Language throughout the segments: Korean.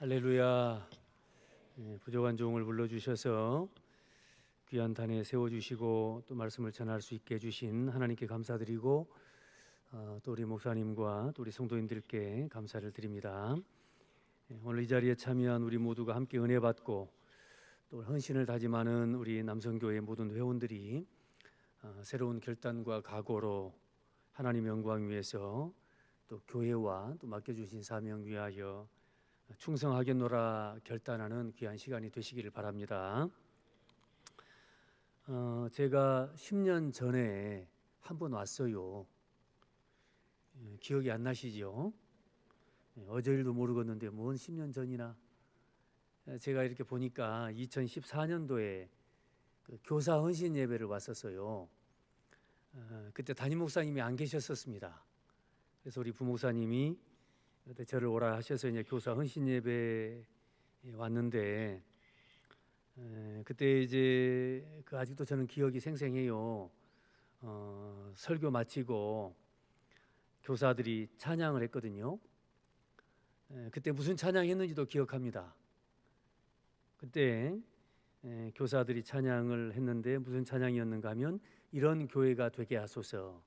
할렐루야. 부족한 종을 불러주셔서 귀한 단에 세워주시고 또 말씀을 전할 수 있게 해주신 하나님께 감사드리고 또 우리 목사님과 또 우리 성도님들께 감사를 드립니다. 오늘 이 자리에 참여한 우리 모두가 함께 은혜 받고 또 헌신을 다짐하는 우리 남성교회 모든 회원들이 새로운 결단과 각오로 하나님 영광 위해서 또 교회와 또 맡겨주신 사명 위하여 충성하겠노라 결단하는 귀한 시간이 되시기를 바랍니다. 제가 10년 전에 한 번 왔어요. 기억이 안 나시죠? 어제 일도 모르겠는데 뭔 10년 전이나. 제가 이렇게 보니까 2014년도에 교사 헌신 예배를 왔었어요. 그때 담임 목사님이 안 계셨었습니다. 그래서 우리 부목사님이 그때 저를 오라 하셔서 이제 교사 헌신 예배에 왔는데 그때 이제 아직도 저는 기억이 생생해요. 설교 마치고 교사들이 찬양을 했거든요. 그때 무슨 찬양했는지도 기억합니다. 그때 교사들이 찬양을 했는데 무슨 찬양이었는가 하면 이런 교회가 되게 하소서,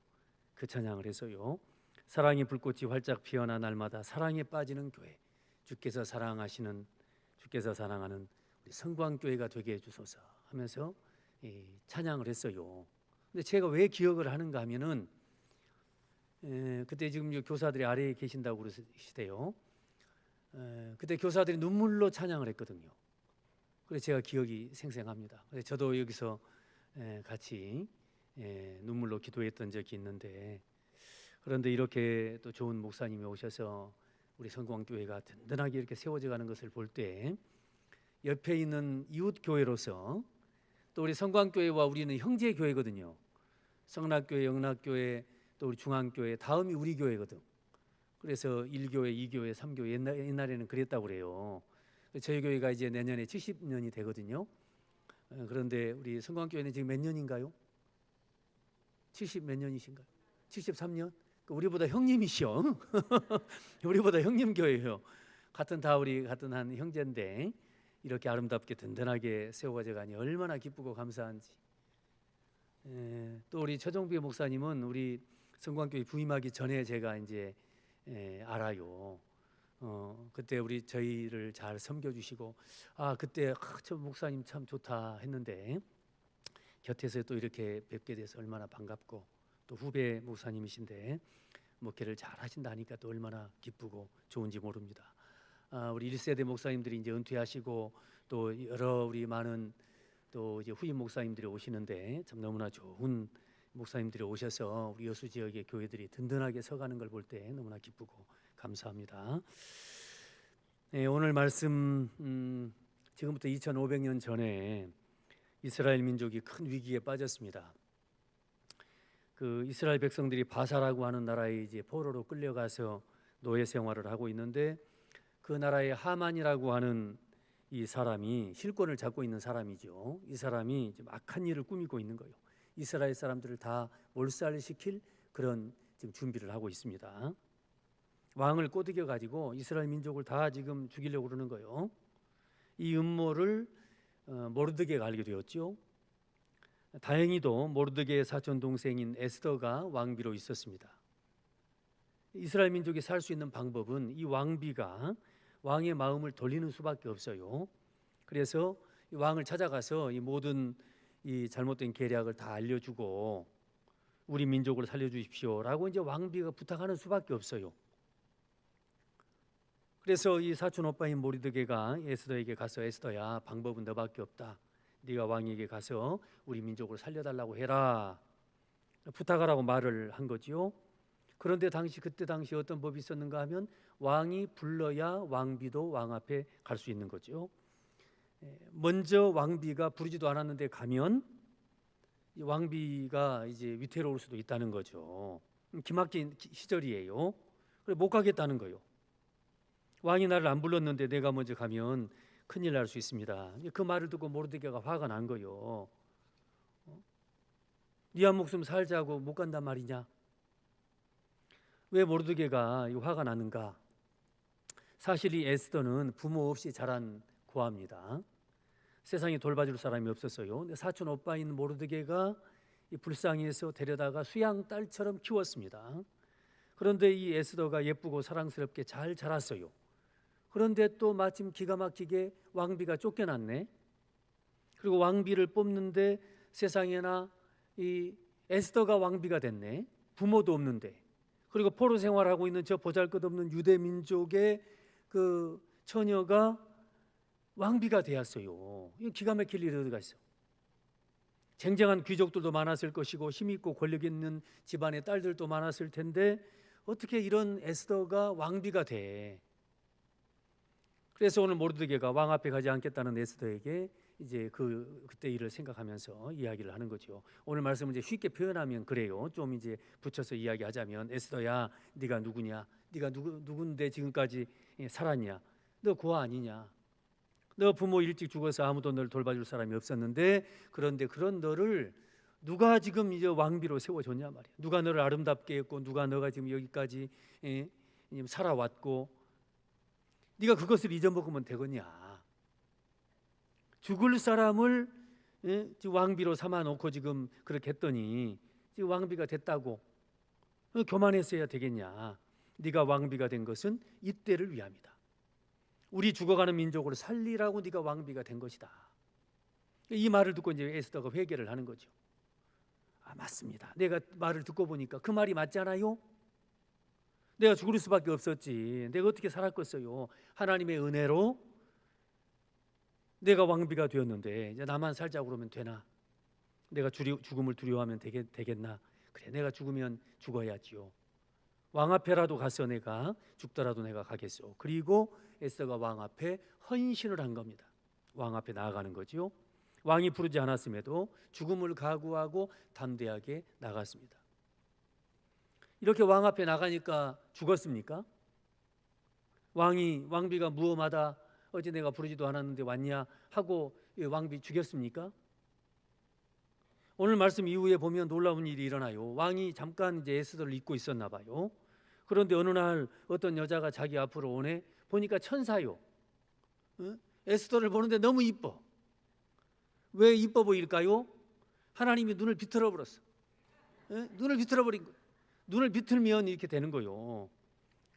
그 찬양을 해서요. 사랑의 불꽃이 활짝 피어나 날마다 사랑에 빠지는 교회, 주께서 사랑하는 우리 성광교회가 되게 해주소서 하면서 찬양을 했어요. 근데 제가 왜 기억을 하는가 하면은 그때 지금 교사들이 아래에 계신다고 그러시대요. 그때 교사들이 눈물로 찬양을 했거든요. 그래서 제가 기억이 생생합니다. 그래서 저도 여기서 같이 눈물로 기도했던 적이 있는데, 그런데 이렇게 또 좋은 목사님이 오셔서 우리 성광교회가 든든하게 이렇게 세워져 가는 것을 볼 때 옆에 있는 이웃 교회로서 또 우리 성광교회와 우리는 형제 교회거든요. 성락교회, 영락교회, 또 우리 중앙교회, 다음이 우리 교회거든. 그래서 1교회, 2교회, 3교회 옛날에는 그랬다고 그래요. 저희 교회가 이제 내년에 70년이 되거든요. 그런데 우리 성광교회는 지금 몇 년인가요? 70 몇 년이신가요? 73년? 우리보다 형님이시오. 우리보다 형님 교회예요. 우리 같은 한 형제인데 이렇게 아름답게 든든하게 세워져 가니 얼마나 기쁘고 감사한지. 또 우리 최종비 목사님은 우리 성광교회 부임하기 전에 제가 이제 알아요. 그때 저희를 잘 섬겨주시고 그때 저 목사님 참 좋다 했는데 곁에서 또 이렇게 뵙게 돼서 얼마나 반갑고, 또 후배 목사님이신데 목회를 잘 하신다니까 또 얼마나 기쁘고 좋은지 모릅니다. 우리 1세대 목사님들이 이제 은퇴하시고 또 여러 우리 많은 또 이제 후임 목사님들이 오시는데 참 너무나 좋은 목사님들이 오셔서 우리 여수 지역의 교회들이 든든하게 서가는 걸 볼 때 너무나 기쁘고 감사합니다. 오늘 말씀 지금부터 2500년 전에 이스라엘 민족이 큰 위기에 빠졌습니다. 그 이스라엘 백성들이 바사라고 하는 나라에 이제 포로로 끌려가서 노예 생활을 하고 있는데, 그 나라의 하만이라고 하는 이 사람이 실권을 잡고 있는 사람이죠. 이 사람이 지금 악한 일을 꾸미고 있는 거예요. 이스라엘 사람들을 다 몰살시킬 그런 지금 준비를 하고 있습니다. 왕을 꼬드겨 가지고 이스라엘 민족을 다 지금 죽이려고 그러는 거예요. 이 음모를 모르드게가 알게 되었죠. 다행히도 모르드게의 사촌 동생인 에스더가 왕비로 있었습니다. 이스라엘 민족이 살 수 있는 방법은 이 왕비가 왕의 마음을 돌리는 수밖에 없어요. 그래서 이 왕을 찾아가서 이 모든 이 잘못된 계략을 다 알려주고 우리 민족을 살려주십시오라고 이제 왕비가 부탁하는 수밖에 없어요. 그래서 이 사촌 오빠인 모르드게가 에스더에게 가서, 에스더야, 방법은 너밖에 없다. 네가 왕에게 가서 우리 민족을 살려달라고 해라, 부탁하라고 말을 한 거지요. 그런데 그때 당시 어떤 법이 있었는가 하면 왕이 불러야 왕비도 왕 앞에 갈 수 있는 거죠. 먼저 왕비가 부르지도 않았는데 가면 이 왕비가 이제 위태로울 수도 있다는 거죠. 기막힌 시절이에요. 그래서 못 가겠다는 거예요. 왕이 나를 안 불렀는데 내가 먼저 가면 큰일 날 수 있습니다. 그 말을 듣고 모르드게가 화가 난 거예요. 네 한 목숨 살자고 못 간단 말이냐? 왜 모르드게가 화가 나는가? 사실 이 에스더는 부모 없이 자란 고아입니다. 세상에 돌봐줄 사람이 없었어요. 근데 사촌 오빠인 모르드게가 이 불쌍해서 데려다가 수양 딸처럼 키웠습니다. 그런데 이 에스더가 예쁘고 사랑스럽게 잘 자랐어요. 그런데 또 마침 기가 막히게 왕비가 쫓겨났네. 그리고 왕비를 뽑는데 세상에나 이 에스더가 왕비가 됐네. 부모도 없는데. 그리고 포로 생활하고 있는 저 보잘것없는 유대 민족의 그 처녀가 왕비가 되었어요. 이거 기가 막힐 일이 어디가 있어. 쟁쟁한 귀족들도 많았을 것이고 힘있고 권력 있는 집안의 딸들도 많았을 텐데 어떻게 이런 에스더가 왕비가 돼? 그래서 오늘 모르드게가 왕 앞에 가지 않겠다는 에스더에게 이제 그때 일을 생각하면서 이야기를 하는 거죠. 오늘 말씀을 이제 쉽게 표현하면 그래요. 좀 이제 붙여서 이야기하자면 에스더야, 네가 누구냐? 네가 누군데 지금까지 살았냐? 너 고아 아니냐? 너 부모 일찍 죽어서 아무도 너를 돌봐줄 사람이 없었는데 그런데 그런 너를 누가 지금 이제 왕비로 세워줬냐 말이야. 누가 너를 아름답게 했고 누가 너가 지금 여기까지 살아왔고 네가 그것을 잊어먹으면 되겠냐. 죽을 사람을 지금 왕비로 삼아놓고 지금 그렇게 했더니 지금 왕비가 됐다고 교만했어야 되겠냐. 네가 왕비가 된 것은 이때를 위함이다. 우리 죽어가는 민족을 살리라고 네가 왕비가 된 것이다. 이 말을 듣고 이제 에스더가 회개를 하는 거죠. 아, 맞습니다. 내가 말을 듣고 보니까 그 말이 맞잖아요. 내가 죽을 수밖에 없었지. 내가 어떻게 살았겠어요. 하나님의 은혜로 내가 왕비가 되었는데 이제 나만 살자고 그러면 되나? 내가 죽음을 두려워하면 되겠나? 그래, 내가 죽으면 죽어야지요. 왕 앞에라도 가서 내가 죽더라도 내가 가겠소. 그리고 에스더가 왕 앞에 헌신을 한 겁니다. 왕 앞에 나아가는 거지요. 왕이 부르지 않았음에도 죽음을 각오하고 담대하게 나갔습니다. 이렇게 왕 앞에 나가니까 죽었습니까? 왕비가 무엄하다, 어제 내가 부르지도 않았는데 왔냐 하고 왕비 죽였습니까? 오늘 말씀 이후에 보면 놀라운 일이 일어나요. 왕이 잠깐 이제 에스더를 잊고 있었나 봐요. 그런데 어느 날 어떤 여자가 자기 앞으로 오네. 보니까 천사요. 에스더를 보는데 너무 이뻐. 왜 이뻐 보일까요? 하나님이 눈을 비틀어 버렸어. 눈을 비틀어 버린 거예요. 눈을 비틀면 이렇게 되는 거예요.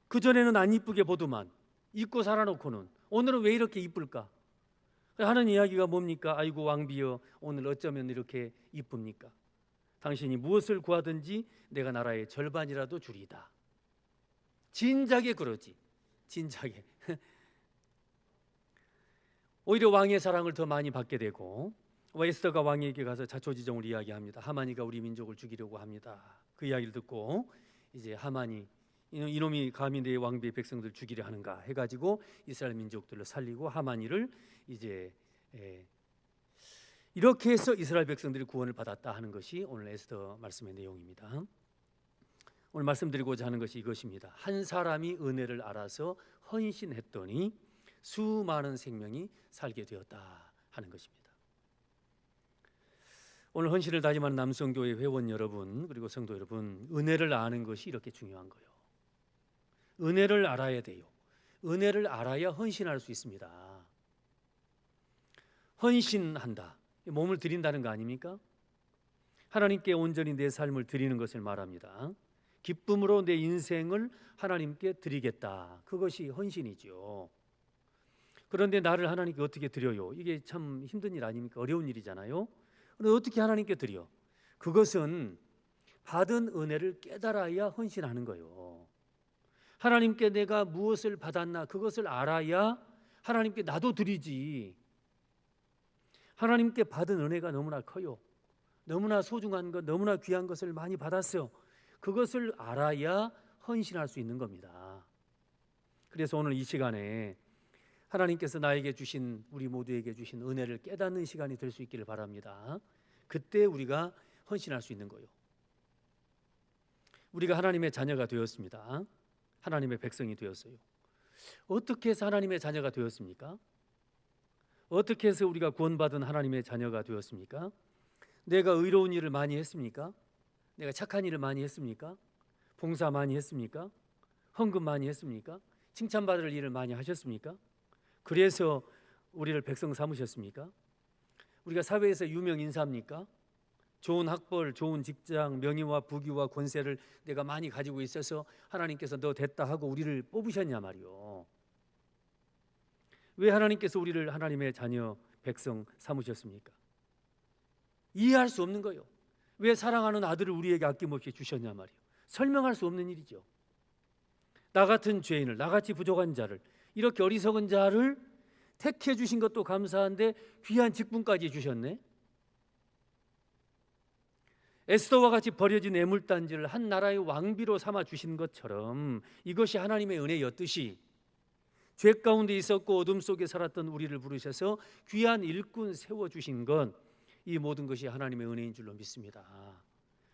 그전에는 안 이쁘게 보더만 잊고 살아놓고는 오늘은 왜 이렇게 이쁠까 하는 이야기가 뭡니까? 아이고 왕비여, 오늘 어쩌면 이렇게 이쁩니까? 당신이 무엇을 구하든지 내가 나라의 절반이라도 주리이다. 진작에 그러지. 진작에. 오히려 왕의 사랑을 더 많이 받게 되고 에스더가 왕에게 가서 자초지종을 이야기합니다. 하만이가 우리 민족을 죽이려고 합니다. 그 이야기를 듣고 이제 하만이 이놈이 감히 내 왕비의 백성들 죽이려 하는가 해가지고 이스라엘 민족들을 살리고 하만이를 이제 이렇게 해서 이스라엘 백성들이 구원을 받았다 하는 것이 오늘 에스더 말씀의 내용입니다. 오늘 말씀드리고자 하는 것이 이것입니다. 한 사람이 은혜를 알아서 헌신했더니 수많은 생명이 살게 되었다 하는 것입니다. 오늘 헌신을 다짐하는 남성교회 회원 여러분 그리고 성도 여러분, 은혜를 아는 것이 이렇게 중요한 거예요. 은혜를 알아야 돼요. 은혜를 알아야 헌신할 수 있습니다. 헌신한다, 몸을 드린다는 거 아닙니까? 하나님께 온전히 내 삶을 드리는 것을 말합니다. 기쁨으로 내 인생을 하나님께 드리겠다, 그것이 헌신이죠. 그런데 나를 하나님께 어떻게 드려요? 이게 참 힘든 일 아닙니까? 어려운 일이잖아요. 그런데 어떻게 하나님께 드려? 그것은 받은 은혜를 깨달아야 헌신하는 거예요. 하나님께 내가 무엇을 받았나 그것을 알아야 하나님께 나도 드리지. 하나님께 받은 은혜가 너무나 커요. 너무나 소중한 것, 너무나 귀한 것을 많이 받았어요. 그것을 알아야 헌신할 수 있는 겁니다. 그래서 오늘 이 시간에 하나님께서 나에게 주신, 우리 모두에게 주신 은혜를 깨닫는 시간이 될 수 있기를 바랍니다. 그때 우리가 헌신할 수 있는 거예요. 우리가 하나님의 자녀가 되었습니다. 하나님의 백성이 되었어요. 어떻게 해서 하나님의 자녀가 되었습니까? 어떻게 해서 우리가 구원받은 하나님의 자녀가 되었습니까? 내가 의로운 일을 많이 했습니까? 내가 착한 일을 많이 했습니까? 봉사 많이 했습니까? 헌금 많이 했습니까? 칭찬받을 일을 많이 하셨습니까? 그래서 우리를 백성 삼으셨습니까? 우리가 사회에서 유명 인사입니까? 좋은 학벌, 좋은 직장, 명예와 부귀와 권세를 내가 많이 가지고 있어서 하나님께서 너 됐다 하고 우리를 뽑으셨냐 말이요. 왜 하나님께서 우리를 하나님의 자녀 백성 삼으셨습니까? 이해할 수 없는 거예요. 왜 사랑하는 아들을 우리에게 아낌없이 주셨냐 말이요. 설명할 수 없는 일이죠. 나 같은 죄인을, 나같이 부족한 자를, 이렇게 어리석은 자를 택해 주신 것도 감사한데 귀한 직분까지 주셨네. 에스더와 같이 버려진 애물단지를 한 나라의 왕비로 삼아 주신 것처럼 이것이 하나님의 은혜였듯이 죄 가운데 있었고 어둠 속에 살았던 우리를 부르셔서 귀한 일꾼 세워주신 것, 이 모든 것이 하나님의 은혜인 줄로 믿습니다.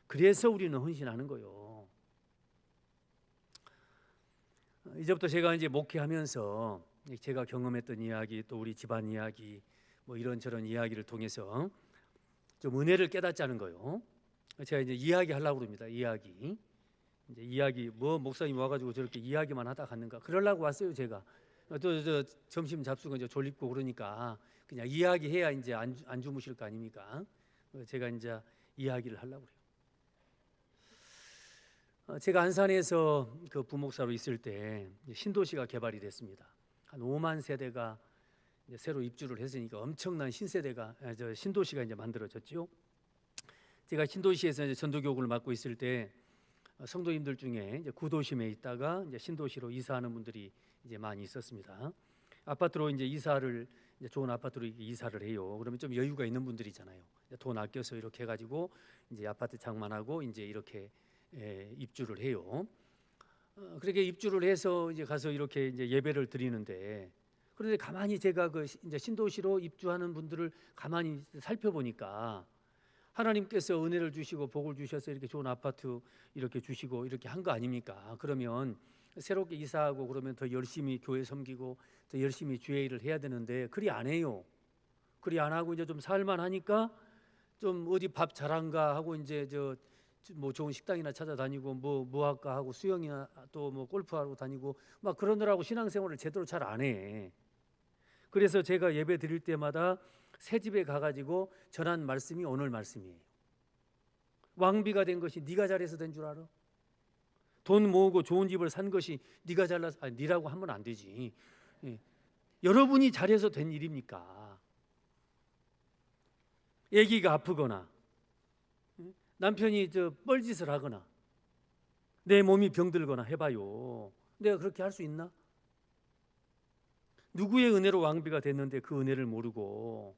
그래서 우리는 헌신하는 거예요. 이제부터 제가 이제 목회하면서 제가 경험했던 이야기, 또 우리 집안 이야기, 뭐 이런저런 이야기를 통해서 좀 은혜를 깨닫자는 거예요. 제가 이제 이야기 하려고 그럽니다. 이야기. 이제 이야기 뭐 목사님 와가지고 저렇게 이야기만 하다 갔는가? 그러려고 왔어요. 제가 또 점심 잡수고 이제 졸립고 그러니까 그냥 이야기해야 이제 안 주무실 거 아닙니까? 제가 이제 이야기를 하려고 그래요. 제가 안산에서 그 부목사로 있을 때 신도시가 개발이 됐습니다. 한 5만 세대가 이제 새로 입주를 했으니까 엄청난 신세대가 신도시가 이제 만들어졌죠. 제가 신도시에서 이제 전도교육을 맡고 있을 때 성도님들 중에 이제 구도심에 있다가 이제 신도시로 이사하는 분들이 이제 많이 있었습니다. 아파트로 이제 이사를 이제 좋은 아파트로 이사를 해요. 그러면 좀 여유가 있는 분들이잖아요. 돈 아껴서 이렇게 해가지고 이제 아파트 장만하고 이제 이렇게 입주를 해요. 그렇게 입주를 해서 이제 가서 이렇게 이제 예배를 드리는데, 그런데 가만히 제가 그 이제 신도시로 입주하는 분들을 가만히 살펴보니까 하나님께서 은혜를 주시고 복을 주셔서 이렇게 좋은 아파트 이렇게 주시고 이렇게 한 거 아닙니까? 그러면 새롭게 이사하고 그러면 더 열심히 교회 섬기고 더 열심히 주의 일을 해야 되는데 그리 안 해요. 그리 안 하고 이제 좀 살만 하니까 좀 어디 밥 잘한가 하고 이제 뭐 좋은 식당이나 찾아다니고 뭐 할까 하고 수영이나 또 뭐 골프하러 다니고 막 그러느라고 신앙생활을 제대로 잘 안 해. 그래서 제가 예배 드릴 때마다 새 집에 가가지고 전한 말씀이 오늘 말씀이에요. 왕비가 된 것이 네가 잘해서 된 줄 알아? 돈 모으고 좋은 집을 산 것이 네가 잘나서, 아니 네라고 하면 안 되지. 여러분이 잘해서 된 일입니까? 아기가 아프거나 남편이 뻘짓을 하거나 내 몸이 병들거나 해봐요. 내가 그렇게 할 수 있나? 누구의 은혜로 왕비가 됐는데 그 은혜를 모르고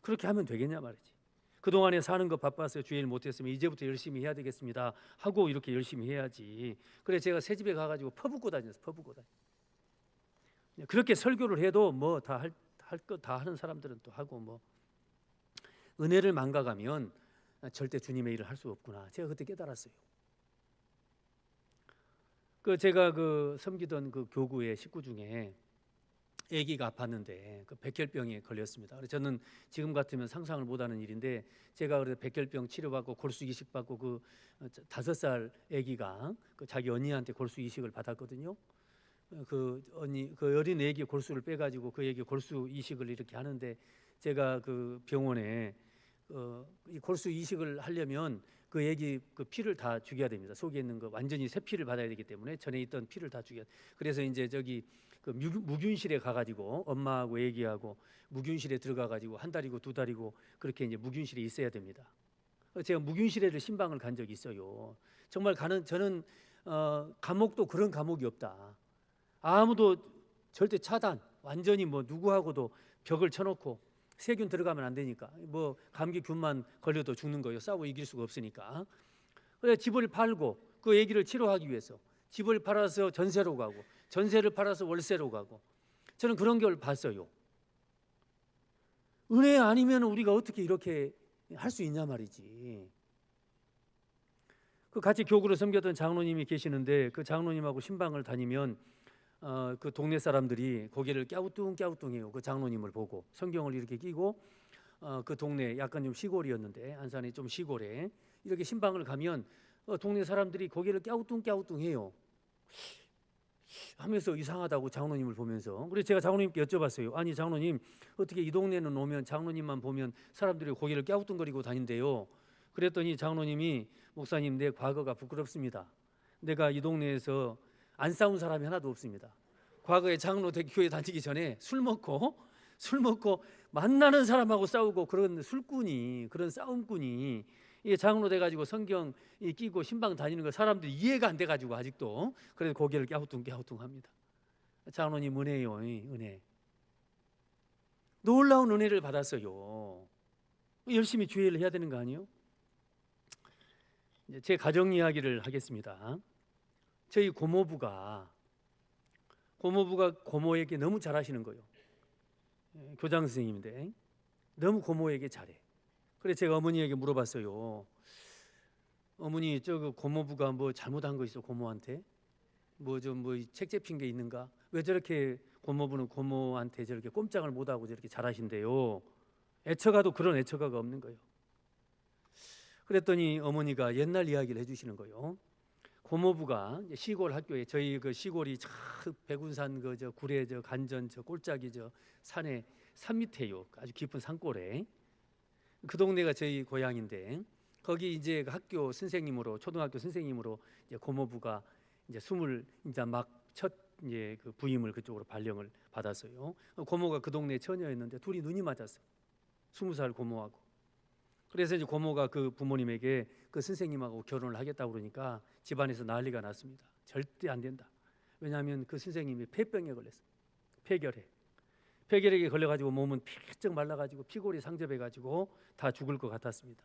그렇게 하면 되겠냐 말이지. 그동안에 사는 거 바빠서 주일 못했으면 이제부터 열심히 해야 되겠습니다 하고 이렇게 열심히 해야지. 그래 제가 새 집에 가가지고 퍼붓고 다녔어. 퍼붓고 다녔어. 그렇게 설교를 해도 뭐 다 할 거 다 하는 사람들은 또 하고 뭐 은혜를 망가가면 절대 주님의 일을 할 수 없구나. 제가 그때 깨달았어요. 그 제가 그 섬기던 그 교구의 식구 중에 아기가 아팠는데 그 백혈병에 걸렸습니다. 그래서 저는 지금 같으면 상상을 못하는 일인데 제가 그래서 백혈병 치료받고 골수 이식 받고 그 5살 아기가 그 자기 언니한테 골수 이식을 받았거든요. 그 언니 그 어린 아기 골수를 빼가지고 그 아기 골수 이식을 이렇게 하는데 제가 그 병원에 이 골수 이식을 하려면 그 아기 그 피를 다 죽여야 됩니다. 속에 있는 거 완전히 새 피를 받아야 되기 때문에 전에 있던 피를 다 죽여야. 그래서 이제 그 무균실에 가가지고 엄마하고 아기하고 무균실에 들어가가지고 한 달이고 두 달이고 그렇게 이제 무균실에 있어야 됩니다. 제가 무균실에를 신방을 간 적이 있어요. 정말 저는 감옥도 그런 감옥이 없다. 아무도 절대 차단, 완전히 뭐 누구하고도 벽을 쳐놓고 세균 들어가면 안 되니까 뭐 감기균만 걸려도 죽는 거예요. 싸워 이길 수가 없으니까. 그래서 집을 팔고 그 아기를 치료하기 위해서 집을 팔아서 전세로 가고 전세를 팔아서 월세로 가고 저는 그런 걸 봤어요. 은혜 아니면 우리가 어떻게 이렇게 할 수 있냐 말이지. 그 같이 교구로 섬겼던 장로님이 계시는데 그 장로님하고 신방을 다니면 그 동네 사람들이 고개를 갸우뚱해요. 그 장로님을 보고 성경을 이렇게 끼고 그 동네 약간 좀 시골이었는데 안산이 좀 시골에 이렇게 신방을 가면 동네 사람들이 고개를 갸우뚱해요. 하면서 이상하다고 장로님을 보면서. 그래서 제가 장로님께 여쭤봤어요. 아니 장로님, 어떻게 이 동네는 오면 장로님만 보면 사람들이 고개를 갸우뚱거리고 다닌대요. 그랬더니 장로님이, 목사님, 내 과거가 부끄럽습니다. 내가 이 동네에서 안 싸운 사람이 하나도 없습니다. 과거에 장로 교회 다니기 전에 술 먹고 만나는 사람하고 싸우고, 그런 술꾼이, 그런 싸움꾼이 이게 장로 돼가지고 성경 끼고 신방 다니는 거 사람들이 이해가 안 돼가지고 아직도 그래서 고개를 갸우뚱합니다. 장로님 은혜요, 은혜. 놀라운 은혜를 받았어요. 열심히 주의를 해야 되는 거 아니에요? 제 가정 이야기를 하겠습니다. 저희 고모부가 고모에게 너무 잘하시는 거예요. 교장 선생님인데 너무 고모에게 잘해. 그래서 제가 어머니에게 물어봤어요. 어머니, 저 고모부가 뭐 잘못한 거 있어? 고모한테 뭐 책잡힌 게 있는가? 왜 저렇게 고모부는 고모한테 저렇게 꼼짝을 못하고 저렇게 잘하신대요? 애처가도 그런 애처가가 없는 거예요. 그랬더니 어머니가 옛날 이야기를 해주시는 거예요. 고모부가 시골 학교에, 저희 그 시골이 백운산 저 구례 저 간전 저 꼴짝이 저 산에 산 밑에요. 아주 깊은 산골에. 그 동네가 저희 고향인데 거기 이제 학교 선생님으로, 초등학교 선생님으로 이제 고모부가 이제 이제 막 첫 이제 그 부임을 그쪽으로 발령을 받았어요. 고모가 그 동네 처녀였는데 둘이 눈이 맞았어요. 20살 고모하고. 그래서 이제 고모가 그 부모님에게 그 선생님하고 결혼을 하겠다고 그러니까 집안에서 난리가 났습니다. 절대 안 된다. 왜냐하면 그 선생님이 폐병에 걸렸어요. 폐결핵에 걸려가지고 몸은 피쩍 말라가지고 피골이 상접해가지고 다 죽을 것 같았습니다.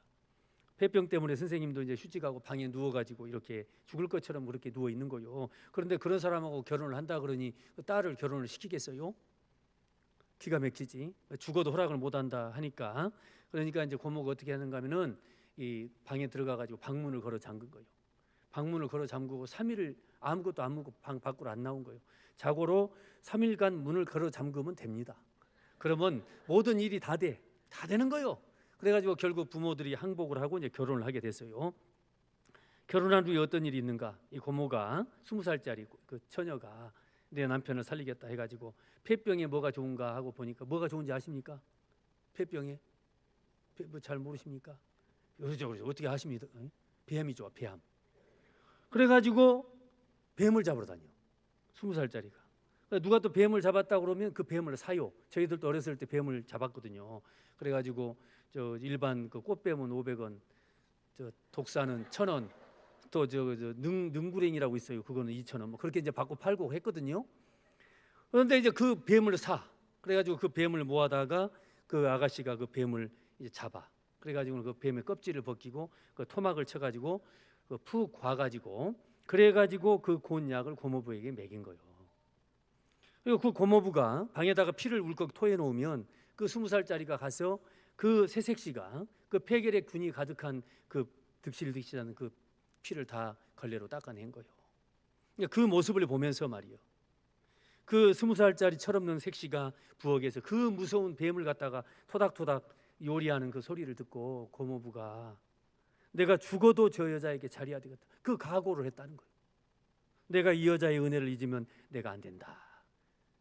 폐병 때문에 선생님도 이제 휴직하고 방에 누워가지고 이렇게 죽을 것처럼 그렇게 누워 있는 거요. 그런데 그런 사람하고 결혼을 한다 그러니 그 딸을 결혼을 시키겠어요? 기가 막히지. 죽어도 허락을 못한다 하니까. 그러니까 이제 고모가 어떻게 하는가 하면은 이 방에 들어가가지고 방문을 걸어 잠근 거예요. 방문을 걸어 잠그고 3일을 아무것도 안 먹고 방 밖으로 안 나온 거예요. 자고로 3일간 문을 걸어 잠그면 됩니다. 그러면 모든 일이 다 되는 거예요. 그래가지고 결국 부모들이 항복을 하고 이제 결혼을 하게 됐어요. 결혼한 후에 어떤 일이 있는가? 이 고모가 20살짜리 그 처녀가 내 남편을 살리겠다 해가지고 폐병에 뭐가 좋은가 하고 보니까 뭐가 좋은지 아십니까? 폐병에 뭐 잘 모르십니까? 그렇죠. 어떻게 아십니까? 뱀이 좋아, 뱀. 그래가지고 뱀을 잡으러 다녀. 20살짜리가. 누가 또 뱀을 잡았다 그러면 그 뱀을 사요. 저희들도 어렸을 때 뱀을 잡았거든요. 그래가지고 저 일반 그 꽃뱀은 500원, 저 독사는 1,000원, 또 능구랭이라고 있어요. 그거는 2,000원. 뭐 그렇게 이제 받고 팔고 했거든요. 그런데 이제 그 뱀을 사. 그래가지고 그 뱀을 모아다가 그 아가씨가 그 뱀을 이제 잡아. 그래가지고 그 뱀의 껍질을 벗기고 그 토막을 쳐가지고 그 푹 과가지고 그래가지고 그 곤약을 고모부에게 먹인 거예요. 그리고 그 고모부가 방에다가 피를 울컥 토해 놓으면 그 20살짜리가 가서 그 새색시가 그 폐결핵 균이 가득한 그 득실득실하는 그 피를 다 걸레로 닦아낸 거예요. 그 모습을 보면서 말이에요. 그 20살짜리 철없는 색시가 부엌에서 그 무서운 뱀을 갖다가 토닥토닥 요리하는 그 소리를 듣고 고모부가 내가 죽어도 저 여자에게 잘해야 되겠다. 그 각오를 했다는 거예요. 내가 이 여자의 은혜를 잊으면 내가 안 된다.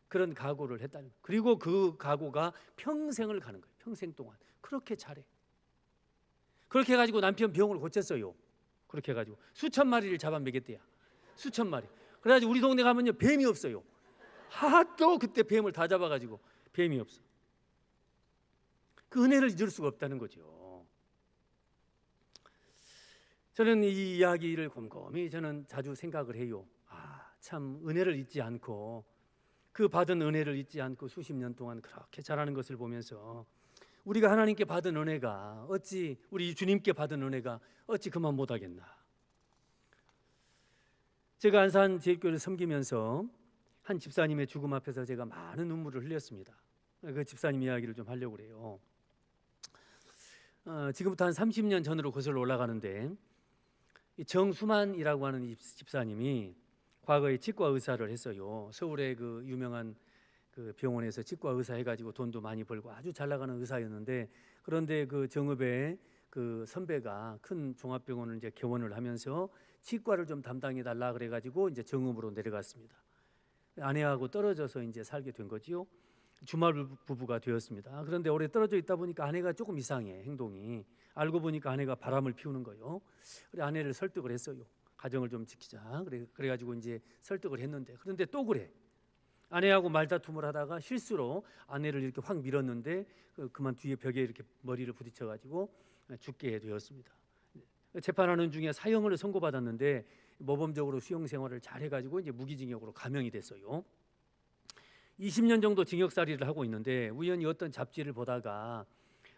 그런 각오를 했다는 거예요. 그리고 그 각오가 평생을 가는 거예요. 평생 동안. 그렇게 잘해. 그렇게 해가지고 남편 병을 고쳤어요. 그렇게 해가지고 수천 마리를 잡아 먹였대요. 수천 마리. 그래가지고 우리 동네 가면요 뱀이 없어요. 하도 그때 뱀을 다 잡아가지고 뱀이 없어. 그 은혜를 잊을 수가 없다는 거죠. 저는 이 이야기를 곰곰이 저는 자주 생각을 해요. 참 은혜를 잊지 않고 그 받은 은혜를 잊지 않고 수십 년 동안 그렇게 잘하는 것을 보면서 우리가 하나님께 받은 은혜가 어찌 우리 주님께 받은 은혜가 어찌 그만 못하겠나. 제가 안산 제일교회를 섬기면서 한 집사님의 죽음 앞에서 제가 많은 눈물을 흘렸습니다. 그 집사님 이야기를 좀 하려고 그래요. 지금부터 한 30년 전으로 거슬러 올라가는데 정수만이라고 하는 이 집사님이 과거에 치과 의사를 했어요. 서울의 그 유명한 그 병원에서 치과 의사 해가지고 돈도 많이 벌고 아주 잘 나가는 의사였는데 그런데 그 정읍에 그 선배가 큰 종합병원을 이제 개원을 하면서 치과를 좀 담당해 달라 그래가지고 이제 정읍으로 내려갔습니다. 아내하고 떨어져서 이제 살게 된 거지요. 주말 부부가 되었습니다. 그런데 오래 떨어져 있다 보니까 아내가 조금 이상해, 행동이. 알고 보니까 아내가 바람을 피우는 거예요. 그래 아내를 설득을 했어요. 가정을 좀 지키자. 그래가지고 이제 설득을 했는데, 그런데 또 그래. 아내하고 말다툼을 하다가 실수로 아내를 이렇게 확 밀었는데 그만 뒤에 벽에 이렇게 머리를 부딪혀가지고 죽게 되었습니다. 재판하는 중에 사형을 선고받았는데 모범적으로 수용 생활을 잘 해가지고 이제 무기징역으로 감형이 됐어요. 20년 정도 징역살이를 하고 있는데 우연히 어떤 잡지를 보다가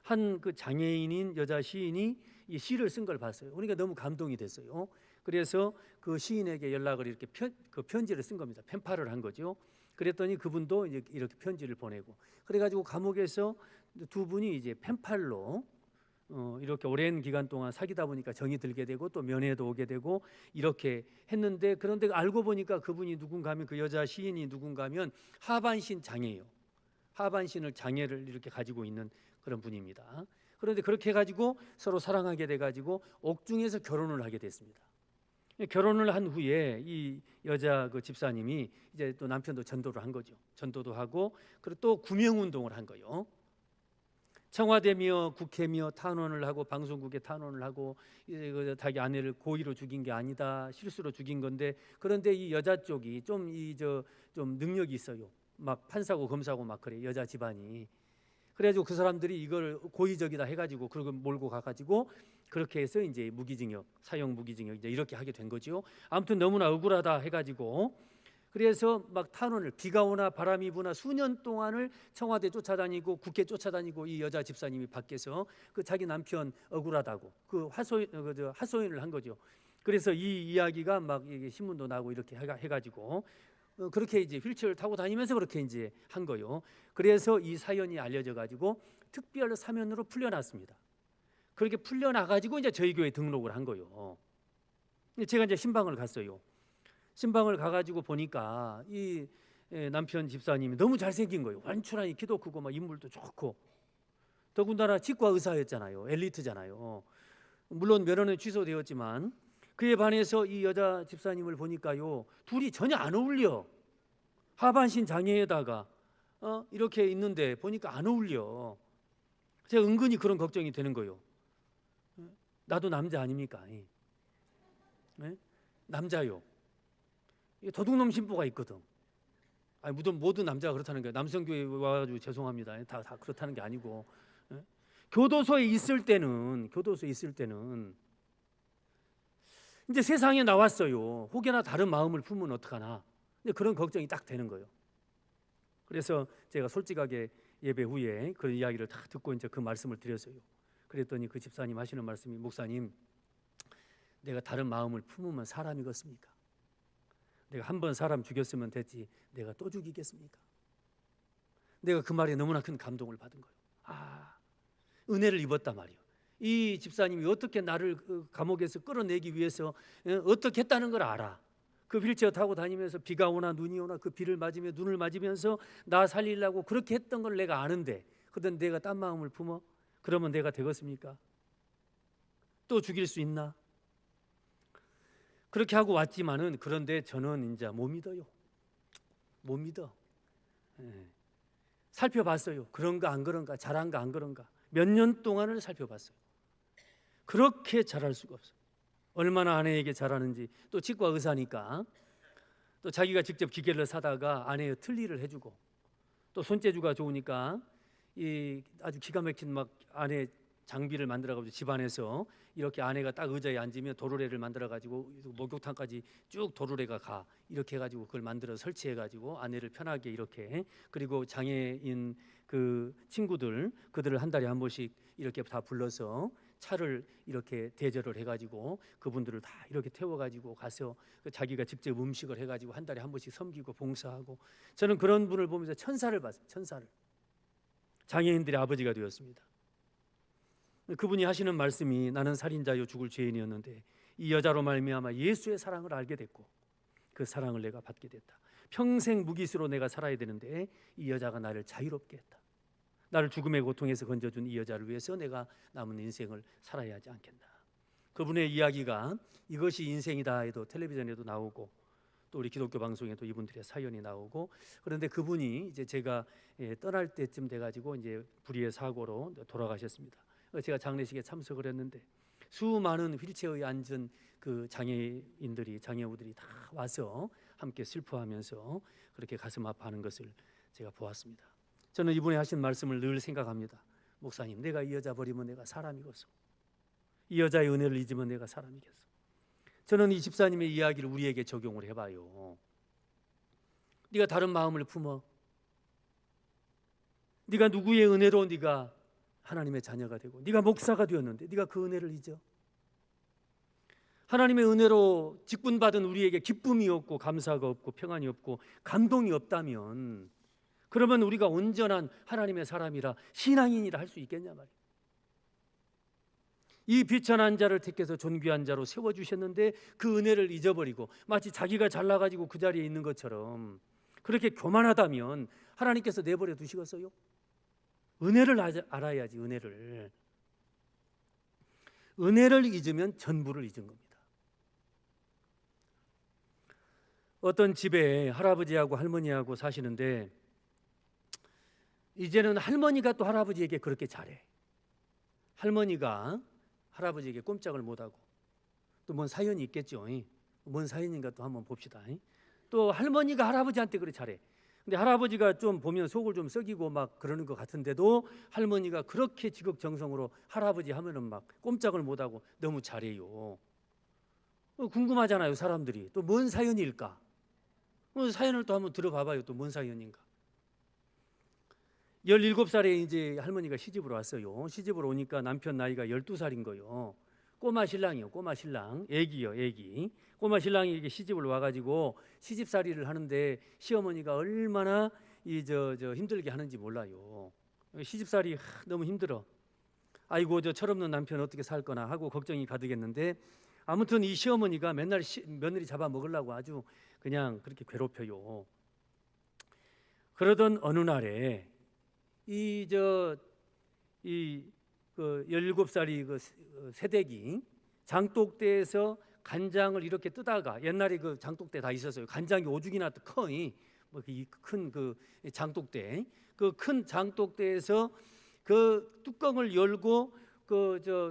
한 그 장애인인 여자 시인이 이 시를 쓴 걸 봤어요. 그러니까 너무 감동이 됐어요. 그래서 그 시인에게 연락을 이렇게 편지를 쓴 겁니다. 펜팔을 한 거죠. 그랬더니 그분도 이제 이렇게 편지를 보내고, 그래가지고 감옥에서 두 분이 이제 펜팔로 이렇게 오랜 기간 동안 사귀다 보니까 정이 들게 되고 또 면회도 오게 되고 이렇게 했는데, 그런데 알고 보니까 그분이 누군가 하면, 그 여자 시인이 누군가 하면 하반신 장애예요. 하반신을 장애를 이렇게 가지고 있는 그런 분입니다. 그런데 그렇게 해가지고 서로 사랑하게 돼가지고 옥중에서 결혼을 하게 됐습니다. 결혼을 한 후에 이 여자 그 집사님이 이제 또 남편도 전도를 한 거죠. 전도도 하고, 그리고 또 구명운동을 한 거예요. 청와대며 국회며 탄원을 하고, 방송국에 탄원을 하고, 자기 아내를 고의로 죽인 게 아니다, 실수로 죽인 건데, 그런데 이 여자 쪽이 좀 능력이 있어요. 막 판사고 검사고 막 그래, 여자 집안이. 그래가지고 그 사람들이 이걸 고의적이다 해가지고 그걸 몰고 가가지고 그렇게 해서 이제 무기징역, 사형 무기징역 이제 이렇게 하게 된 거죠. 아무튼 너무나 억울하다 해가지고, 그래서 막 탄원을, 비가 오나 바람이 부나 수년 동안을 청와대 쫓아다니고 국회 쫓아다니고, 이 여자 집사님이 밖에서 그 자기 남편 억울하다고 그 하소연을 한 거죠. 그래서 이 이야기가 막 신문도 나고 이렇게 해가지고 그렇게 이제 휠체어를 타고 다니면서 그렇게 이제 한 거요. 그래서 이 사연이 알려져 가지고 특별 사면으로 풀려났습니다. 그렇게 풀려나 가지고 이제 저희 교회 등록을 한 거요. 제가 이제 신방을 갔어요. 신방을 가가지고 보니까 이 남편 집사님이 너무 잘생긴 거예요. 완출하니 키도 크고 막 인물도 좋고, 더군다나 치과 의사였잖아요. 엘리트잖아요. 물론 면허는 취소되었지만 그에 반해서 이 여자 집사님을 보니까요, 둘이 전혀 안 어울려. 하반신 장애에다가 이렇게 있는데 보니까 안 어울려. 제가 은근히 그런 걱정이 되는 거예요. 나도 남자 아닙니까? 네? 남자요. 도둑놈 신부가 있거든. 아니, 모든 남자가 그렇다는 거예요. 남성교회 와가지고 죄송합니다. 다 그렇다는 게 아니고, 교도소에 있을 때는 이제 세상에 나왔어요. 혹여나 다른 마음을 품으면 어떡하나. 그런 걱정이 딱 되는 거예요. 그래서 제가 솔직하게 예배 후에 그 이야기를 다 듣고 이제 그 말씀을 드렸어요. 그랬더니 그 집사님 하시는 말씀이, 목사님, 내가 다른 마음을 품으면 사람이겠습니까? 내가 한 번 사람 죽였으면 됐지 내가 또 죽이겠습니까? 내가 그 말에 너무나 큰 감동을 받은 거예요. 은혜를 입었단 말이에요. 이 집사님이 어떻게 나를 그 감옥에서 끌어내기 위해서 어떻게 했다는 걸 알아. 그 휠체어 타고 다니면서 비가 오나 눈이 오나 그 비를 맞으며 눈을 맞으면서 나 살리려고 그렇게 했던 걸 내가 아는데, 그런데 내가 딴 마음을 품어? 그러면 내가 되겠습니까? 또 죽일 수 있나? 그렇게 하고 왔지만은, 그런데 저는 이제 못 믿어요. 못 믿어. 살펴봤어요. 그런가 안 그런가, 잘한가 안 그런가. 몇 년 동안을 살펴봤어요. 그렇게 잘할 수가 없어요. 얼마나 아내에게 잘하는지. 또 치과 의사니까 또 자기가 직접 기계를 사다가 아내의 틀니를 해주고, 또 손재주가 좋으니까 이 아주 기가 막힌 막 아내 장비를 만들어가지고 집안에서 이렇게 아내가 딱 의자에 앉으면 도르래를 만들어가지고 목욕탕까지 쭉 도르래가 가, 이렇게 해가지고 그걸 만들어 설치해가지고 아내를 편하게 이렇게, 그리고 장애인 그 친구들, 그들을 한 달에 한 번씩 이렇게 다 불러서 차를 이렇게 대절을 해가지고 그분들을 다 이렇게 태워가지고 가서 자기가 직접 음식을 해가지고 한 달에 한 번씩 섬기고 봉사하고, 저는 그런 분을 보면서 천사를 봤어요. 천사를. 장애인들의 아버지가 되었습니다. 그분이 하시는 말씀이, 나는 살인자요 죽을 죄인이었는데 이 여자로 말미암아 예수의 사랑을 알게 됐고 그 사랑을 내가 받게 됐다. 평생 무기수로 내가 살아야 되는데 이 여자가 나를 자유롭게 했다. 나를 죽음의 고통에서 건져준 이 여자를 위해서 내가 남은 인생을 살아야 하지 않겠나. 그분의 이야기가 이것이 인생이다 해도 텔레비전에도 나오고, 또 우리 기독교 방송에도 이분들의 사연이 나오고, 그런데 그분이 이제 제가 떠날 때쯤 돼가지고 이제 불의의 사고로 돌아가셨습니다. 제가 장례식에 참석을 했는데 수많은 휠체어에 앉은 그 장애우들이 다 와서 함께 슬퍼하면서 그렇게 가슴 아파하는 것을 제가 보았습니다. 저는 이분이 하신 말씀을 늘 생각합니다. 목사님, 내가 이 여자 버리면 내가 사람이겠어. 이 여자의 은혜를 잊으면 내가 사람이겠어. 저는 이 집사님의 이야기를 우리에게 적용을 해봐요. 네가 다른 마음을 품어. 네가 누구의 은혜로 네가 하나님의 자녀가 되고 네가 목사가 되었는데 네가 그 은혜를 잊어? 하나님의 은혜로 직분받은 우리에게 기쁨이 없고 감사가 없고 평안이 없고 감동이 없다면, 그러면 우리가 온전한 하나님의 사람이라 신앙인이라 할 수 있겠냐 말이에요. 이 비천한 자를 택해서 존귀한 자로 세워주셨는데 그 은혜를 잊어버리고 마치 자기가 잘나가지고 그 자리에 있는 것처럼 그렇게 교만하다면 하나님께서 내버려 두시겠어요? 은혜를 알아야지. 은혜를 잊으면 전부를 잊은 겁니다. 어떤 집에 할아버지하고 할머니하고 사시는데 이제는 할머니가 또 할아버지에게 그렇게 잘해. 할머니가 할아버지에게 꼼짝을 못하고, 또 뭔 사연이 있겠죠. 뭔 사연인가 또 한번 봅시다. 또 할머니가 할아버지한테 그렇게 잘해. 근데 할아버지가 좀 보면 속을 좀 썩이고 막 그러는 것 같은데도 할머니가 그렇게 지극정성으로 할아버지 하면은 막 꼼짝을 못하고 너무 잘해요. 궁금하잖아요, 사람들이. 또 뭔 사연일까? 사연을 또 한번 들어봐봐요. 또 뭔 사연인가? 17살에 이제 할머니가 시집을 왔어요. 시집을 오니까 남편 나이가 12살인 거예요. 꼬마 신랑이요. 꼬마 신랑. 애기요, 애기. 꼬마 신랑이 이게 시집을 와가지고 시집살이를 하는데 시어머니가 얼마나 힘들게 하는지 몰라요. 시집살이 너무 힘들어. 아이고, 저 철없는 남편 어떻게 살 거나 하고 걱정이 가득했는데, 아무튼 이 시어머니가 맨날 며느리 잡아먹으려고 아주 그냥 그렇게 괴롭혀요. 그러던 어느 날에 이 17살이 그 새댁이 장독대에서 간장을 이렇게 뜨다가, 옛날에 그 장독대 다 있었어요. 간장이 오죽이나 커. 큰 그 장독대, 그 큰 장독대에서 그 뚜껑을 열고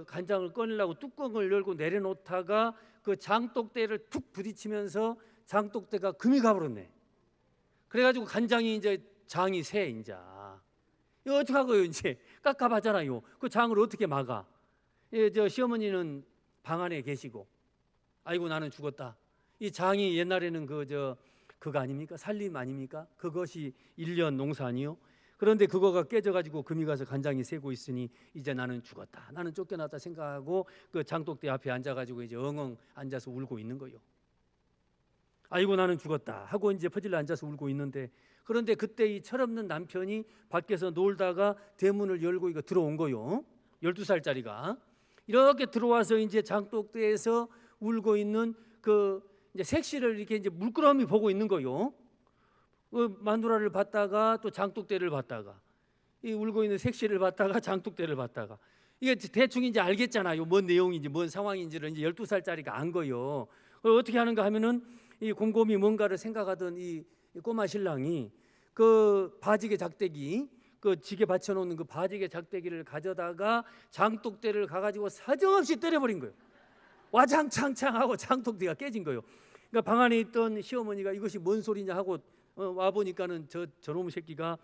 간장을 꺼내려고 뚜껑을 열고 내려놓다가 그 장독대를 툭 부딪히면서 장독대가 금이 가버렸네. 그래가지고 간장이 이제 장이 새. 이제 이거 어떡하고요? 이제 깝깝하잖아요. 그 장을 어떻게 막아? 시어머니는 방 안에 계시고, 아이고 나는 죽었다. 이 장이 옛날에는 그거 아닙니까? 살림 아닙니까? 그것이 1년 농사 아니요? 그런데 그거가 깨져가지고 금이 가서 간장이 새고 있으니 이제 나는 죽었다, 나는 쫓겨났다 생각하고 그 장독대 앞에 앉아가지고 이제 엉엉 앉아서 울고 있는 거예요. 아이고 나는 죽었다 하고 이제 퍼질러 앉아서 울고 있는데, 그런데 그때 이 철없는 남편이 밖에서 놀다가 대문을 열고 이거 들어온 거요. 12살짜리가 이렇게 들어와서 이제 장독대에서 울고 있는 그 이제 색시를 이렇게 이제 물끄러미 보고 있는 거요. 그 마누라를 봤다가 또 장독대를 봤다가, 이 울고 있는 색시를 봤다가 장독대를 봤다가, 이게 대충 이제 알겠잖아요. 뭔 내용인지 뭔 상황인지를 이제 12살짜리가 안 거요. 어떻게 하는가 하면은 이 곰곰이 뭔가를 생각하던 이 꼬마 신랑이 그 바지개 작대기, 그 지게 받쳐놓는 그 바지개 작대기를 가져다가 장독대를 가가지고 사정없이 때려버린 거예요. 와장창창 하고 장독대가 깨진 거예요. 그러니까 방 안에 있던 시어머니가 이것이 뭔 소리냐 하고 와 보니까는 저놈 새끼가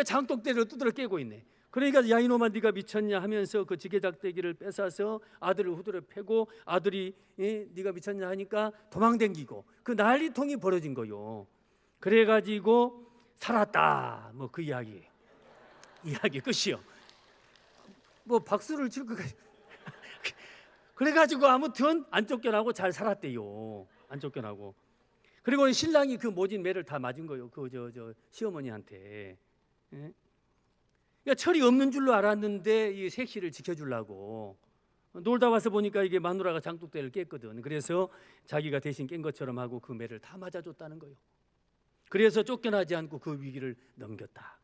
장독대를 두드려 깨고 있네. 그러니까 야 이놈아 네가 미쳤냐 하면서 그 지게작대기를 뺏어서 아들을 후드려 패고, 아들이 네가 미쳤냐 하니까 도망댕기고 그 난리통이 벌어진 거요. 그래가지고 살았다. 뭐 그 이야기 끝이요. 뭐 박수를 칠 것까지. 그래가지고 아무튼 안 쫓겨나고 잘 살았대요. 안 쫓겨나고. 그리고 신랑이 그 모진 매를 다 맞은 거예요. 그 시어머니한테. 예? 그러니까 철이 없는 줄로 알았는데 이 색시를 지켜주려고 놀다 와서 보니까 이게 마누라가 장독대를 깼거든. 그래서 자기가 대신 깬 것처럼 하고 그 매를 다 맞아줬다는 거예요. 그래서 쫓겨나지 않고 그 위기를 넘겼다.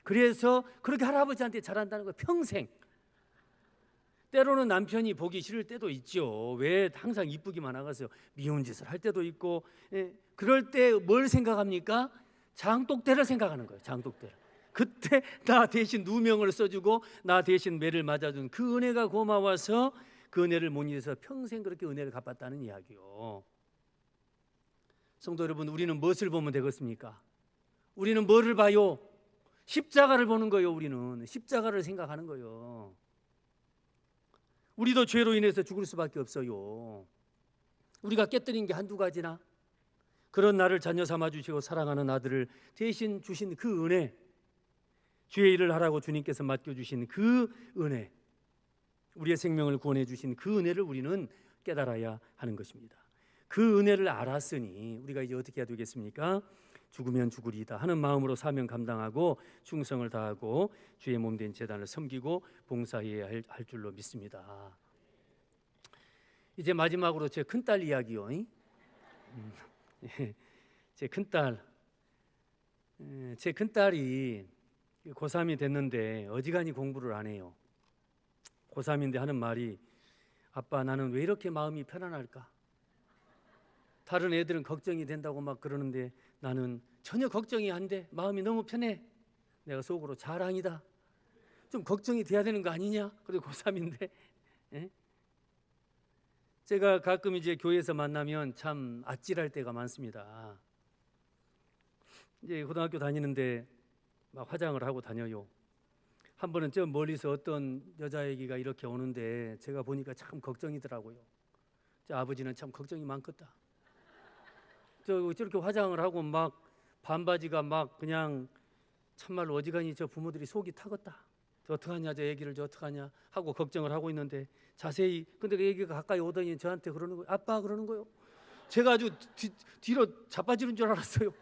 그래서 그렇게 할아버지한테 잘한다는 거예요. 평생. 때로는 남편이 보기 싫을 때도 있죠. 왜 항상 이쁘기만 하겠어요. 미운 짓을 할 때도 있고. 그럴 때 뭘 생각합니까? 장독대를 생각하는 거예요. 장독대를. 그때 나 대신 누명을 써주고 나 대신 매를 맞아준 그 은혜가 고마워서 그 은혜를 못 잊어서 평생 그렇게 은혜를 갚았다는 이야기요. 성도 여러분, 우리는 무엇을 보면 되겠습니까? 우리는 뭐를 봐요? 십자가를 보는 거예요. 우리는 십자가를 생각하는 거예요. 우리도 죄로 인해서 죽을 수밖에 없어요. 우리가 깨뜨린 게 한두 가지나? 그런 나를 자녀 삼아 주시고 사랑하는 아들을 대신 주신 그 은혜, 주의 일을 하라고 주님께서 맡겨주신 그 은혜, 우리의 생명을 구원해 주신 그 은혜를 우리는 깨달아야 하는 것입니다. 그 은혜를 알았으니 우리가 이제 어떻게 해야 되겠습니까? 죽으면 죽으리이다 하는 마음으로 사명 감당하고 충성을 다하고 주의 몸된 제단을 섬기고 봉사해야 할 줄로 믿습니다. 이제 마지막으로 제 큰딸 이야기요. 제 큰딸이 고3이 됐는데 어지간히 공부를 안 해요. 고3인데 하는 말이, 아빠 나는 왜 이렇게 마음이 편안할까? 다른 애들은 걱정이 된다고 막 그러는데 나는 전혀 걱정이 안 돼. 마음이 너무 편해. 내가 속으로 자랑이다. 좀 걱정이 돼야 되는 거 아니냐? 그리고 고3인데. 제가 가끔 이제 교회에서 만나면 참 아찔할 때가 많습니다. 이제 고등학교 다니는데 막 화장을 하고 다녀요. 한 번은 저 멀리서 어떤 여자 얘기가 이렇게 오는데 제가 보니까 참 걱정이더라고요. 저 아버지는 참 걱정이 많겠다. 저렇게 화장을 하고 막 반바지가 막 그냥 참말로 어지간히 저 부모들이 속이 타겠다. 저 어떡하냐, 저 얘기를 저 어떡하냐 하고 걱정을 하고 있는데 자세히, 근데 그 얘기가 가까이 오더니 저한테 그러는 거예요. 아빠 그러는 거예요. 제가 아주 뒤로 자빠지는 줄 알았어요.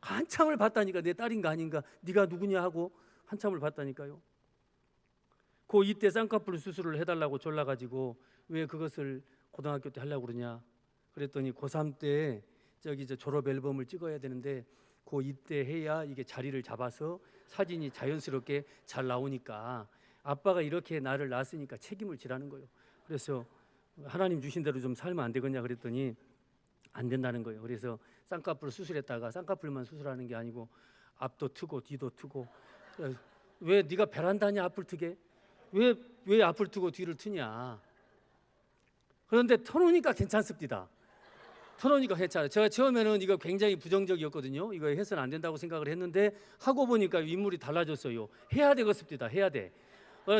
한참을 봤다니까. 내 딸인가 아닌가, 네가 누구냐 하고 한참을 봤다니까요. 이때 쌍꺼풀 수술을 해달라고 졸라가지고 왜 그것을 고등학교 때 하려고 그러냐 그랬더니 고3 때 저기 저 졸업 앨범을 찍어야 되는데 이때 해야 이게 자리를 잡아서 사진이 자연스럽게 잘 나오니까 아빠가 이렇게 나를 낳았으니까 책임을 지라는 거예요. 그래서 하나님 주신 대로 좀 살면 안 되겠냐 그랬더니 안 된다는 거예요. 그래서 쌍꺼풀 수술했다가 쌍꺼풀만 수술하는 게 아니고 앞도 트고 뒤도 트고. 왜 네가 베란다냐 앞을 트게? 왜 앞을 트고 뒤를 트냐? 그런데 터놓으니까 괜찮습니다. 터놓으니까 괜찮아요. 제가 처음에는 이거 굉장히 부정적이었거든요. 이거 해서는 안 된다고 생각을 했는데 하고 보니까 인물이 달라졌어요. 해야 되겠습니다. 해야 돼.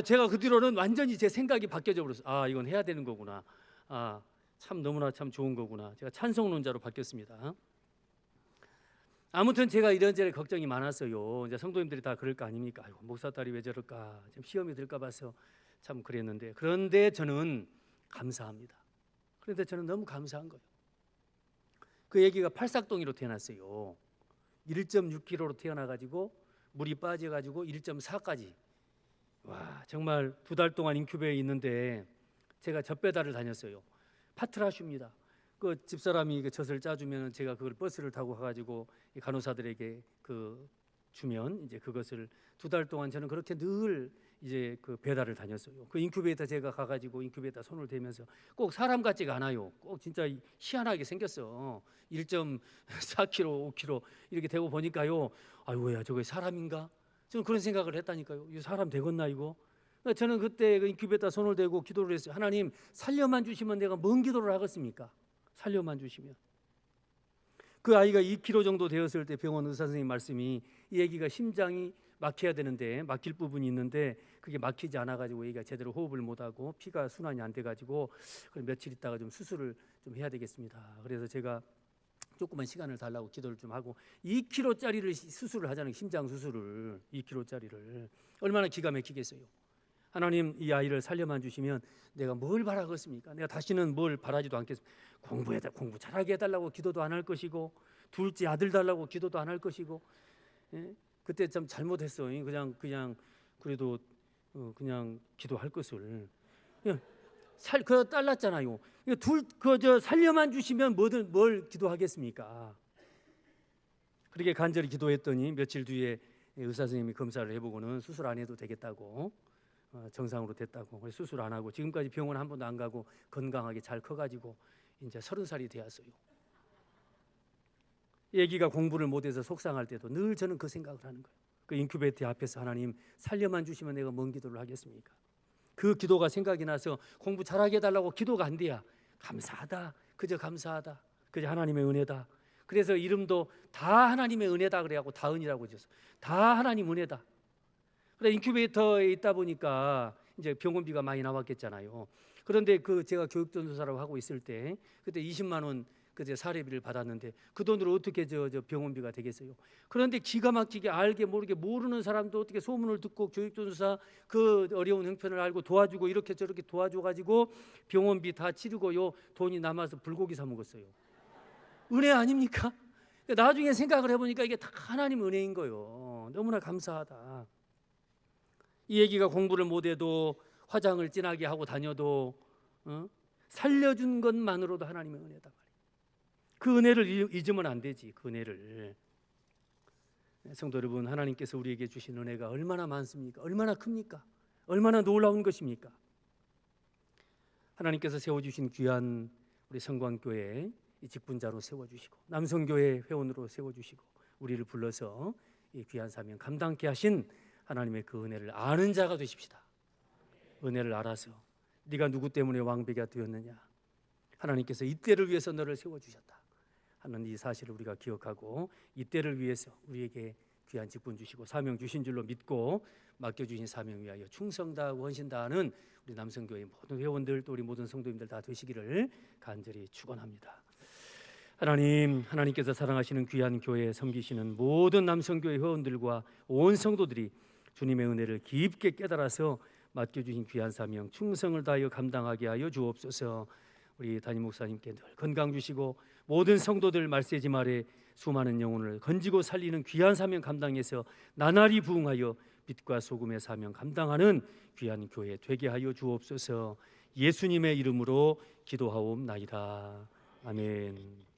제가 그 뒤로는 완전히 제 생각이 바뀌어져 버렸어요. 아, 이건 해야 되는 거구나. 아, 참 너무나 참 좋은 거구나. 제가 찬송론자로 바뀌었습니다. 아무튼 제가 이런저런 걱정이 많았어요. 이제 성도님들이 다 그럴 거 아닙니까? 아이고, 목사 딸이 왜 저럴까? 좀 시험이 들까 봐서 참 그랬는데, 그런데 저는 감사합니다. 그런데 저는 너무 감사한 거예요. 그 얘기가 팔싹동이로 태어났어요. 1.6kg로 태어나가지고 물이 빠져가지고 1.4까지. 와, 정말 2달 동안 인큐베에 있는데 제가 젖배달을 다녔어요. 파트라슈입니다. 그 집사람이 그 젖을 짜주면 제가 그걸 버스를 타고 가가지고 간호사들에게 주면 이제 그것을 2달 동안 저는 그렇게 늘 이제 그 배달을 다녔어요. 그 인큐베이터 제가 가가지고 인큐베이터 손을 대면서 꼭 사람 같지가 않아요. 꼭 진짜 희한하게 생겼어. 1.4kg, 5kg 이렇게 되고 보니까요. 아이고야, 저게 사람인가? 저는 그런 생각을 했다니까요. 이 사람 되겠나 이거? 저는 그때 그 인큐베이터 손을 대고 기도를 했어요. 하나님 살려만 주시면 내가 뭔 기도를 하겠습니까? 살려만 주시면. 그 아이가 2kg 정도 되었을 때 병원 의사 선생님 말씀이 이 아기가 심장이 막혀야 되는데 막힐 부분이 있는데 그게 막히지 않아가지고 애기가 제대로 호흡을 못하고 피가 순환이 안 돼가지고 며칠 있다가 좀 수술을 좀 해야 되겠습니다. 그래서 제가 조금만 시간을 달라고 기도를 좀 하고 2kg짜리를 수술을 하자는, 심장 수술을 2kg짜리를 얼마나 기가 막히겠어요. 하나님 이 아이를 살려만 주시면 내가 뭘 바라겠습니까? 내가 다시는 뭘 바라지도 않겠습니다. 공부 잘하게 해달라고 기도도 안 할 것이고 둘째 아들 달라고 기도도 안 할 것이고. 그때 참 잘못했어. 그냥 그래도 그냥 기도할 것을 그 딸 낳잖아요. 저 살려만 주시면 뭘 기도하겠습니까? 그렇게 간절히 기도했더니 며칠 뒤에 의사 선생님이 검사를 해보고는 수술 안 해도 되겠다고 정상으로 됐다고. 그래서 수술 안 하고 지금까지 병원 한 번도 안 가고 건강하게 잘 커가지고 이제 30살이 되었어요. 애기가 공부를 못해서 속상할 때도 늘 저는 그 생각을 하는 거예요. 그 인큐베이터 앞에서 하나님 살려만 주시면 내가 뭔 기도를 하겠습니까? 그 기도가 생각이 나서 공부 잘하게 해달라고 기도가 안 돼야 감사하다, 그저 감사하다, 그저 하나님의 은혜다. 그래서 이름도 다 하나님의 은혜다 그래갖고 다은이라고 지었어. 다 하나님 은혜다. 그래 인큐베이터에 있다 보니까 이제 병원비가 많이 나왔겠잖아요. 그런데 그 제가 교육전도사라고 하고 있을 때 그때 20만 원 그때 사례비를 받았는데 그 돈으로 어떻게 저 병원비가 되겠어요? 그런데 기가 막히게 알게 모르게 모르는 사람도 어떻게 소문을 듣고 교육전도사 그 어려운 형편을 알고 도와주고 이렇게 저렇게 도와줘가지고 병원비 다 치르고요 돈이 남아서 불고기 사 먹었어요. 은혜 아닙니까? 나중에 생각을 해보니까 이게 다 하나님 은혜인 거예요. 너무나 감사하다. 이 애기가 공부를 못해도 화장을 진하게 하고 다녀도 살려준 것만으로도 하나님의 은혜다 말이에요. 그 은혜를 잊으면 안 되지. 그 은혜를. 성도 여러분, 하나님께서 우리에게 주신 은혜가 얼마나 많습니까? 얼마나 큽니까? 얼마나 놀라운 것입니까? 하나님께서 세워주신 귀한 우리 성광교회 이 직분자로 세워주시고 남성교회 회원으로 세워주시고 우리를 불러서 이 귀한 사명 감당케 하신 하나님의 그 은혜를 아는 자가 되십시다. 은혜를 알아서 네가 누구 때문에 왕비가 되었느냐, 하나님께서 이때를 위해서 너를 세워주셨다 하는 이 사실을 우리가 기억하고 이때를 위해서 우리에게 귀한 직분 주시고 사명 주신 줄로 믿고 맡겨주신 사명 위하여 충성 다하고 헌신 다하는 우리 남성교회 모든 회원들 또 우리 모든 성도님들 다 되시기를 간절히 축원합니다. 하나님께서 사랑하시는 귀한 교회에 섬기시는 모든 남성교회 회원들과 온 성도들이 주님의 은혜를 깊게 깨달아서 맡겨주신 귀한 사명 충성을 다하여 감당하게 하여 주옵소서. 우리 담임 목사님께 늘 건강 주시고 모든 성도들 말세지 말에 수많은 영혼을 건지고 살리는 귀한 사명 감당해서 나날이 부응하여 빛과 소금의 사명 감당하는 귀한 교회 되게 하여 주옵소서. 예수님의 이름으로 기도하옵나이다. 아멘.